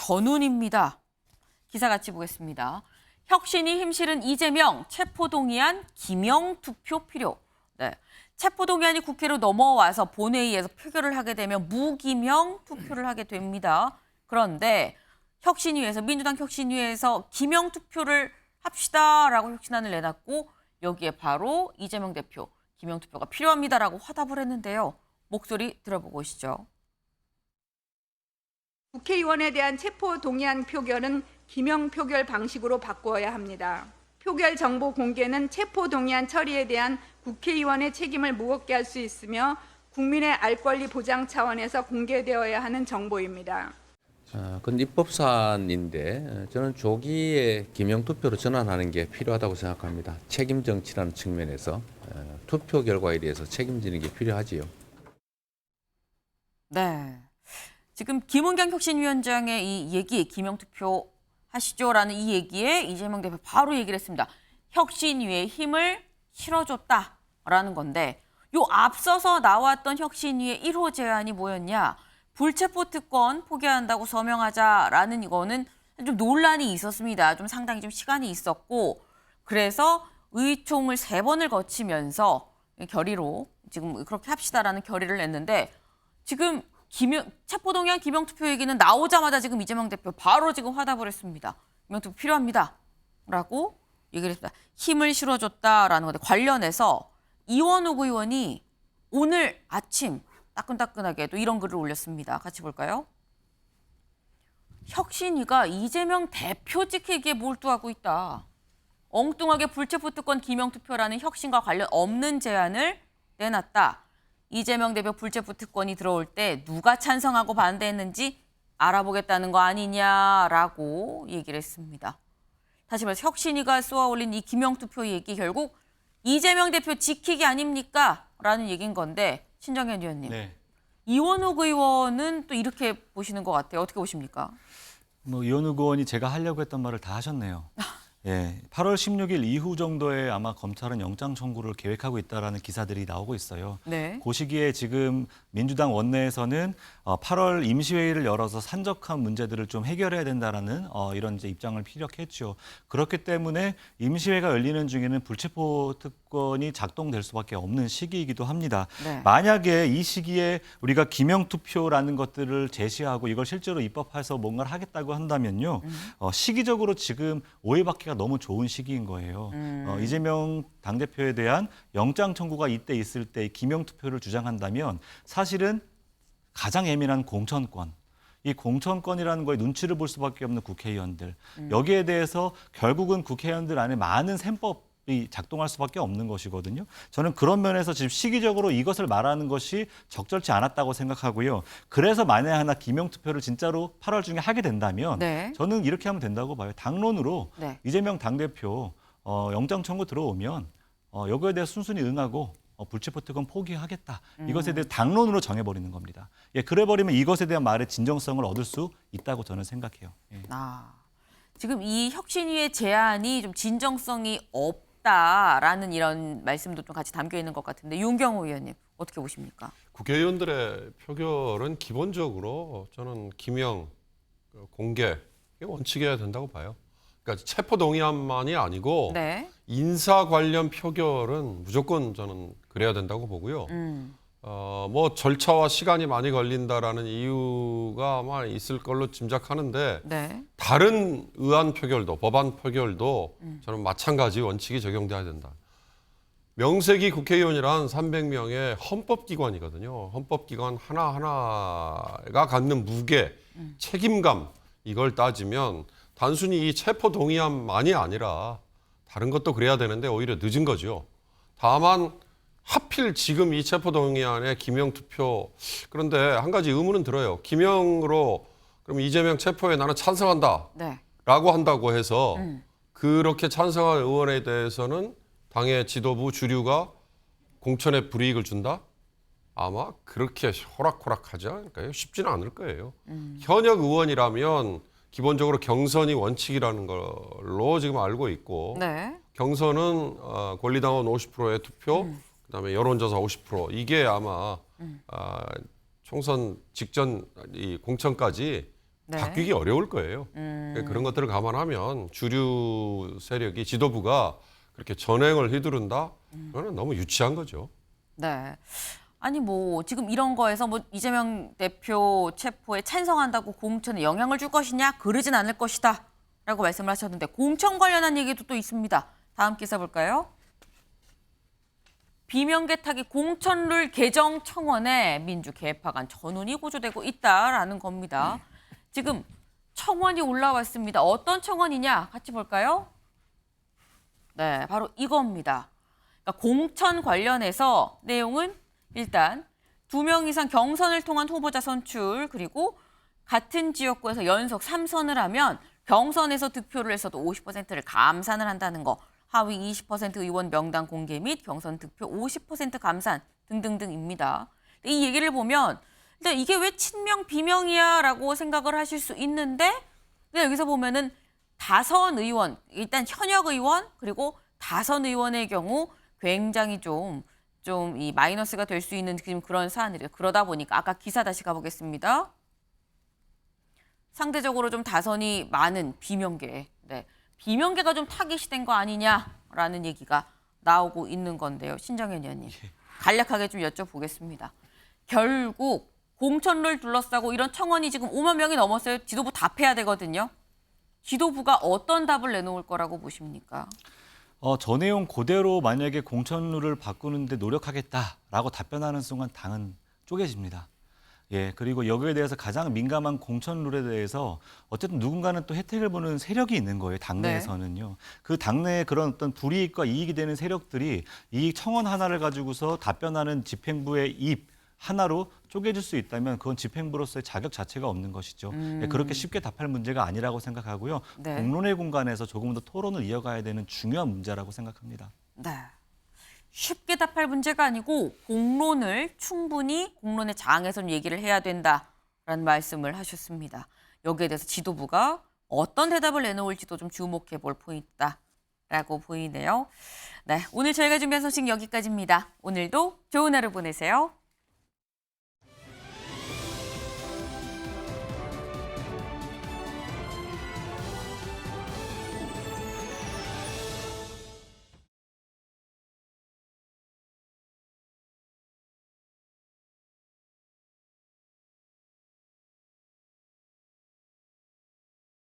전운입니다. 기사 같이 보겠습니다. 혁신이 힘실은 이재명, 체포동의안 기명 투표 필요. 네. 체포동의안이 국회로 넘어와서 본회의에서 표결을 하게 되면 무기명 투표를 하게 됩니다. 그런데 혁신위에서 민주당 혁신위에서 기명 투표를 합시다라고 혁신안을 내놨고 여기에 바로 이재명 대표 기명 투표가 필요합니다라고 화답을 했는데요. 목소리 들어보고 오시죠. 국회의원에 대한 체포 동의안 표결은 기명 표결 방식으로 바꾸어야 합니다. 표결 정보 공개는 체포 동의안 처리에 대한 국회의원의 책임을 무겁게 할 수 있으며 국민의 알 권리 보장 차원에서 공개되어야 하는 정보입니다. 그건 입법 사안인데 저는 조기에 기명 투표로 전환하는 게 필요하다고 생각합니다. 책임 정치라는 측면에서 투표 결과에 대해서 책임지는 게 필요하지요. 네. 지금 김은경 혁신위원장의 이 얘기, 기명투표 하시죠라는 이 얘기에 이재명 대표 바로 얘기를 했습니다. 혁신위의 힘을 실어줬다라는 건데 요 앞서서 나왔던 혁신위의 1호 제안이 뭐였냐. 불체포 특권 포기한다고 서명하자라는 이거는 좀 논란이 있었습니다. 좀 상당히 좀 시간이 있었고 그래서 의총을 3번을 거치면서 결의로 지금 그렇게 합시다라는 결의를 냈는데 지금 체포동의안 기명투표 얘기는 나오자마자 지금 이재명 대표 바로 지금 화답을 했습니다. 기명투표 필요합니다. 라고 얘기를 했습니다. 힘을 실어줬다라는 건데 관련해서 이원욱 의원이 오늘 아침 따끈따끈하게 또 이런 글을 올렸습니다. 같이 볼까요? 혁신위가 이재명 대표직에게 몰두하고 있다. 엉뚱하게 불체포 특권 기명투표라는 혁신과 관련 없는 제안을 내놨다. 이재명 대표 불체포 특권이 들어올 때 누가 찬성하고 반대했는지 알아보겠다는 거 아니냐라고 얘기를 했습니다. 다시 말해서 혁신위가 쏘아올린 이 기명투표 얘기 결국 이재명 대표 지키기 아닙니까? 라는 얘기인 건데 신정현 의원님. 네. 이원욱 의원은 또 이렇게 보시는 것 같아요. 어떻게 보십니까? 이원욱 의원이 제가 하려고 했던 말을 다 하셨네요. 예, 8월 16일 이후 정도에 아마 검찰은 영장 청구를 계획하고 있다라는 기사들이 나오고 있어요. 네. 그 시기에 지금 민주당 원내에서는 8월 임시회의를 열어서 산적한 문제들을 좀 해결해야 된다라는 이런 이제 입장을 피력했죠. 그렇기 때문에 임시회가 열리는 중에는 불체포 특권이 작동될 수밖에 없는 시기이기도 합니다. 네. 만약에 이 시기에 우리가 기명투표라는 것들을 제시하고 이걸 실제로 입법해서 뭔가를 하겠다고 한다면요. 시기적으로 지금 오해받기가 너무 좋은 시기인 거예요. 이재명 당대표에 대한 영장 청구가 이때 있을 때 기명투표를 주장한다면 사실은 가장 예민한 공천권, 이 공천권이라는 거에 눈치를 볼 수밖에 없는 국회의원들, 여기에 대해서 결국은 국회의원들 안에 많은 셈법이 작동할 수밖에 없는 것이거든요. 저는 그런 면에서 지금 시기적으로 이것을 말하는 것이 적절치 않았다고 생각하고요. 그래서 만에 하나 기명투표를 진짜로 8월 중에 하게 된다면 네. 저는 이렇게 하면 된다고 봐요. 당론으로 네. 이재명 당대표 영장 청구 들어오면 여기에 대해 순순히 응하고 불체포 특권 포기하겠다. 이것에 대해 당론으로 정해버리는 겁니다. 예, 그래버리면 이것에 대한 말의 진정성을 얻을 수 있다고 저는 생각해요. 예. 지금 이 혁신위의 제안이 좀 진정성이 없다라는 이런 말씀도 좀 같이 담겨 있는 것 같은데 윤경호 의원님 어떻게 보십니까? 국회의원들의 표결은 기본적으로 저는 기명, 공개 이게 원칙이어야 된다고 봐요. 그러니까 체포 동의안만이 아니고 네. 인사 관련 표결은 무조건 저는 그래야 된다고 보고요. 뭐 절차와 시간이 많이 걸린다라는 이유가 아마 있을 걸로 짐작하는데 네. 다른 의안 표결도 법안 표결도 저는 마찬가지 원칙이 적용돼야 된다. 명색이 국회의원이란 300명의 헌법기관이거든요. 헌법기관 하나하나가 갖는 무게, 책임감 이걸 따지면 단순히 이 체포 동의안만이 아니라 다른 것도 그래야 되는데 오히려 늦은 거죠. 다만 하필 지금 이 체포 동의안의 기명 투표 그런데 한 가지 의문은 들어요. 기명으로 그럼 이재명 체포에 나는 찬성한다. 네. 라고 한다고 해서 그렇게 찬성한 의원에 대해서는 당의 지도부 주류가 공천에 불이익을 준다? 아마 그렇게 호락호락하지 않을까요? 쉽지는 않을 거예요. 현역 의원이라면 기본적으로 경선이 원칙이라는 걸로 지금 알고 있고 네. 경선은 권리당원 50%의 투표, 그다음에 여론조사 50% 이게 아마 총선 직전 이 공천까지 네. 바뀌기 어려울 거예요. 그런 것들을 감안하면 주류 세력이 지도부가 그렇게 전횡을 휘두른다? 그거는 너무 유치한 거죠. 네. 아니 뭐 지금 이런 거에서 뭐 이재명 대표 체포에 찬성한다고 공천에 영향을 줄 것이냐 그러진 않을 것이다라고 말씀을 하셨는데 공천 관련한 얘기도 또 있습니다. 다음 기사 볼까요? 비명계타기 공천룰 개정 청원에 민주개파간 전운이 고조되고 있다라는 겁니다. 지금 청원이 올라왔습니다. 어떤 청원이냐 같이 볼까요? 네, 바로 이겁니다. 그러니까 공천 관련해서 내용은 일단 2명 이상 경선을 통한 후보자 선출 그리고 같은 지역구에서 연속 3선을 하면 경선에서 득표를 했어도 50%를 감산을 한다는 거. 하위 20% 의원 명단 공개 및 경선 득표 50% 감산 등등등입니다. 이 얘기를 보면 일단 이게 왜 친명 비명이야라고 생각을 하실 수 있는데 근데 여기서 보면은 다선 의원 일단 현역 의원 그리고 다선 의원의 경우 굉장히 좀 이 마이너스가 될 수 있는 지금 그런 사안이래요. 그러다 보니까 아까 기사 다시 가보겠습니다. 상대적으로 좀 다선이 많은 비명계, 네. 비명계가 좀 타깃이 된 거 아니냐라는 얘기가 나오고 있는 건데요. 신정현 의원님, 간략하게 좀 여쭤보겠습니다. 결국 공천을 둘러싸고 이런 청원이 지금 5만 명이 넘었어요. 지도부 답해야 되거든요. 지도부가 어떤 답을 내놓을 거라고 보십니까? 저 내용 그대로 만약에 공천룰을 바꾸는데 노력하겠다라고 답변하는 순간 당은 쪼개집니다. 예, 그리고 여기에 대해서 가장 민감한 공천룰에 대해서 어쨌든 누군가는 또 혜택을 보는 세력이 있는 거예요, 당내에서는요. 그 당내에 그런 어떤 불이익과 이익이 되는 세력들이 이 청원 하나를 가지고서 답변하는 집행부의 입 하나로 쪼개질 수 있다면 그건 집행부로서의 자격 자체가 없는 것이죠. 예, 그렇게 쉽게 답할 문제가 아니라고 생각하고요. 네. 공론의 공간에서 조금 더 토론을 이어가야 되는 중요한 문제라고 생각합니다. 네. 쉽게 답할 문제가 아니고 공론을 충분히 공론의 장에서 얘기를 해야 된다라는 말씀을 하셨습니다. 여기에 대해서 지도부가 어떤 대답을 내놓을지도 좀 주목해 볼 포인트다라고 보이네요. 네, 오늘 저희가 준비한 소식 여기까지입니다. 오늘도 좋은 하루 보내세요.